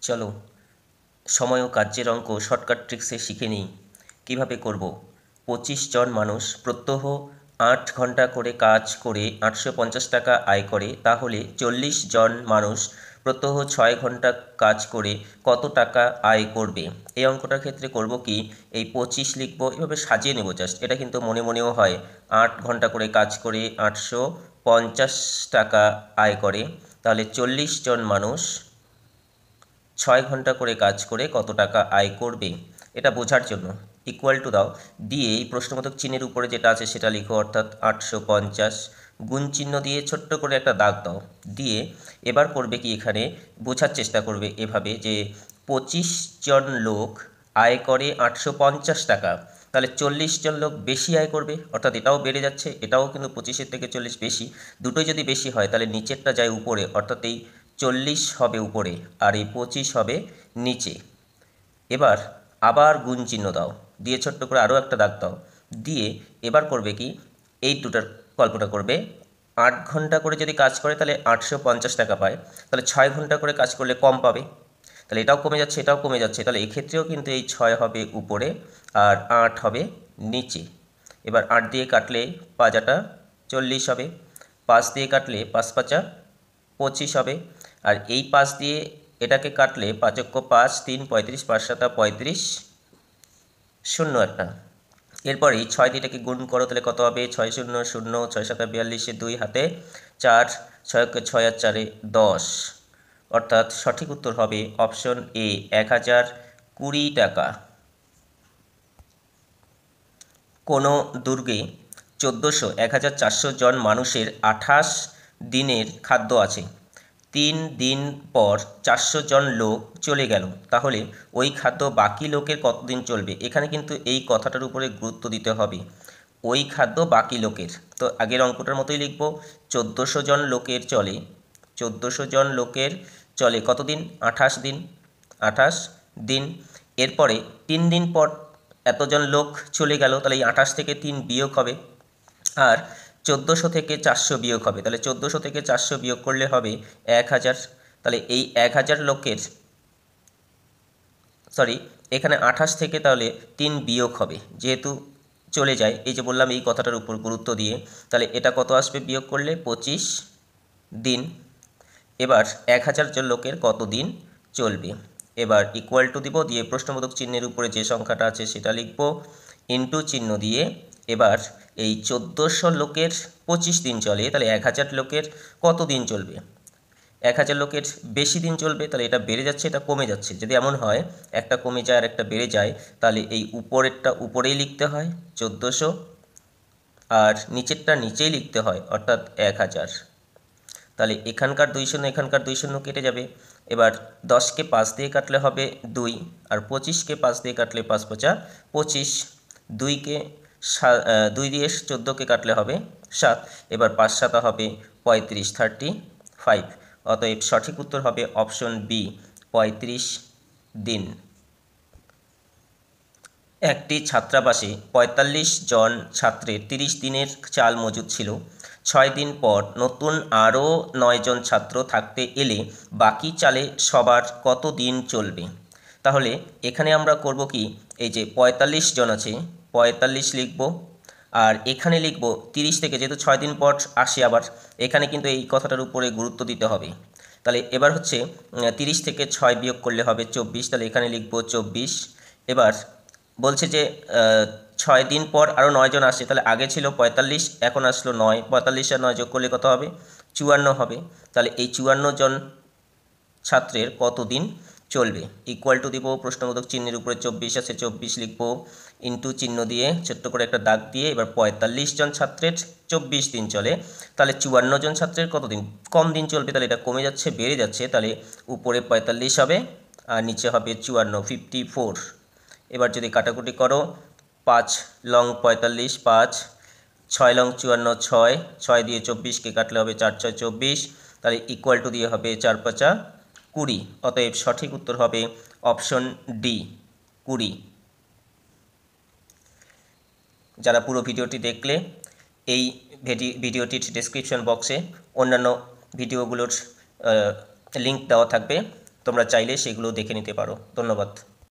চলো সময় ও কার্যের অঙ্ক শর্টকাট ট্রিক্সে শিখে নিই কীভাবে করব। 25 জন মানুষ প্রত্যহ 8 ঘন্টা করে কাজ করে 850 টাকা আয় করে, তাহলে 40 জন মানুষ প্রত্যহ 6 ঘন্টা কাজ করে কত টাকা আয় করবে। এই অঙ্কটার ক্ষেত্রে করব কি, এই 25 লিখব, এভাবে সাজিয়ে নেব জাস্ট। এটা কিন্তু মনে মনেও হয়। 8 ঘন্টা করে কাজ করে 850 টাকা আয় করে, তাহলে 40 জন মানুষ 6 ঘন্টা করে কাজ করে কত টাকা আয় করবে, এটা বোঝার জন্য ইকুয়াল টু দাও, দিয়ে এই প্রশ্নবোধক চিহ্নের উপরে যেটা আছে সেটা লিখো, অর্থাৎ 850 গুণ চিহ্ন দিয়ে ছোট্ট করে একটা দাগ দাও। দিয়ে এবার করবে কি, এখানে বোঝার চেষ্টা করবে এভাবে যে 25 জন লোক আয় করে 850 টাকা, তাহলে 40 জন লোক বেশি আয় করবে, অর্থাৎ এটাও বেড়ে যাচ্ছে, এটাও কিন্তু 25-এর থেকে 40 বেশি। দুটোই যদি বেশি হয় তাহলে নিচেরটা যায় উপরে, অর্থাৎ এই 40 হবে উপরে আর এই 25 হবে নিচে। এবার আবার গুণ চিহ্ন দাও, দিয়ে ছোট্ট করে আরও একটা দাগ দাও। দিয়ে এবার করবে কি, এই দুটার গল্পটা করবে। 8 ঘন্টা করে যদি কাজ করে তাহলে 850 টাকা পায়, তাহলে 6 ঘন্টা করে কাজ করলে কম পাবে, তাহলে এটাও কমে যাচ্ছে, এটাও কমে যাচ্ছে, তাহলে এক্ষেত্রেও কিন্তু এই 6 হবে উপরে আর 8 হবে নিচে। এবার 8 দিয়ে কাটলে 5 40 হবে, 5 দিয়ে কাটলে 5 5 25 হবে, আর এই 5 দিয়ে এটাকে কাটলে 5 5 3 35, 5 7 35, 0 একটা। এরপর এই 6 দিয়ে এটাকে গুণ করো, তাহলে কত হবে, 6 0 0, 6 7 42, 2 হাতে 4, 6 6 আর 4 10, অর্থাৎ সঠিক উত্তর হবে অপশন এ, 1020 টাকা। কোনো দুর্গে 1400 জন মানুষের 28 দিনের খাদ্য আছে। 3 দিন পর 400 জন লোক চলে গেল, তাহলে ওই খাদ্য বাকি লোকের কতদিন চলবে। এখানে কিন্তু এই কথাটার উপরে গুরুত্ব দিতে হবে, ওই খাদ্য বাকি লোকের। তো আগের অঙ্কটার মতোই লিখব, 1400 জন লোকের চলে, 1400 জন লোকের চলে কতদিন, 28 দিন, 28 দিন। এরপরে 3 দিন পর এতজন লোক চলে গেল, তাহলে এই 28 থেকে 3 বিয়োগ হবে, আর 1400 থেকে 400 বিয়োগ হবে, তাহলে 1400 থেকে 400 বিয়োগ করলে হবে 1000। তাহলে এই 1000 লোকের, সরি, এখানে 28 থেকে তাহলে 3 বিয়োগ হবে, যেহেতু চলে যায়, এই যে বললাম এই কথাটার উপর গুরুত্ব দিয়ে, তাহলে এটা কত আসবে বিয়োগ করলে, 25 দিন। এবার 1000 জন লোকের কত দিন চলবে। এবার ইকুয়াল টু দিব, দিয়ে প্রশ্নবোধক চিহ্নের উপরে যে সংখ্যাটা আছে সেটা লিখব, ইনটু চিহ্ন দিয়ে এবার এই 1400 লোকের 25 দিন চলে, তাহলে 1000 লোকের কত দিন চলবে। 1000 লোকের বেশি দিন চলবে, তাহলে এটা বেড়ে যাচ্ছে, এটা কমে যাচ্ছে। যদি এমন হয় একটা কমে যায় আর একটা বেড়ে যায়, তাহলে এই উপরেরটা উপরেই লিখতে হয় 1400, আর নিচেরটা নিচেই লিখতে হয়, অর্থাৎ 1000। তাহলে এখানকার 2 শূন্য এখানকার 2 শূন্য কেটে যাবে। এবার 10কে 5 দিয়ে কাটলে হবে 2, আর 25কে 5 দিয়ে কাটলে 5 5 25, 2কে 2 দিয়ে 14কে কাটলে হবে 7, এবার 5 7 হবে 35, 35। অতএব সঠিক উত্তর হবে অপশন বি, 35 দিন। একটি ছাত্রাবাসে 45 জন ছাত্রের 30 দিনের চাল মজুদ ছিল। 6 দিন পর নতুন আরও 9 জন ছাত্র থাকতে এলে বাকি চালে সবার কত দিন চলবে। তাহলে এখানে আমরা করব কি, এই যে 45 জন আছে, 45 লিখব, আর এখানে লিখব 30 থেকে, যেহেতু 6 দিন পর আসে আবার, এখানে কিন্তু এই কথাটার উপরে গুরুত্ব দিতে হবে। তাহলে এবার হচ্ছে 30 থেকে 6 বিয়োগ করলে হবে 24, তাহলে এখানে লিখব 24। এবার বলছে যে 6 দিন পর আরও 9 জন আসছে, তাহলে আগে ছিল 45, এখন আসলো 9, 45 আর 9 যোগ করলে কত হবে, 54 হবে। তাহলে এই 54 জন ছাত্রের কত দিন চলবে, ইকুয়াল টু দিব, প্রশ্নবোধক চিহ্নের উপরে 24 আছে, 24 লিখব, ইনটু চিহ্ন দিয়ে ছোট্ট করে একটা দাগ দিয়ে, এবার 45 জন ছাত্রের 24 দিন চলে, তাহলে 54 জন ছাত্রের কত দিন কম দিন চলবে, তাহলে এটা কমে যাচ্ছে বেড়ে যাচ্ছে, তাহলে উপরে 45 হবে আর নিচে হবে 54, 54। এবার যদি কাটাকুটি করো, 5 লং 45, 5, 6 লং 54, 6, 6 দিয়ে 24কে কাটলে হবে 4 6 24, তাহলে ইকুয়াল টু দিয়ে হবে 4 5 20। অতএব সঠিক উত্তর হবে অপশন ডি, 20। যারা পুরো ভিডিওটি দেখলে, এই ভিডিওটির ডেসক্রিপশন বক্সে অন্যান্য ভিডিওগুলোর লিঙ্ক দেওয়া থাকবে, তোমরা চাইলে সেগুলো দেখে নিতে পারো। ধন্যবাদ।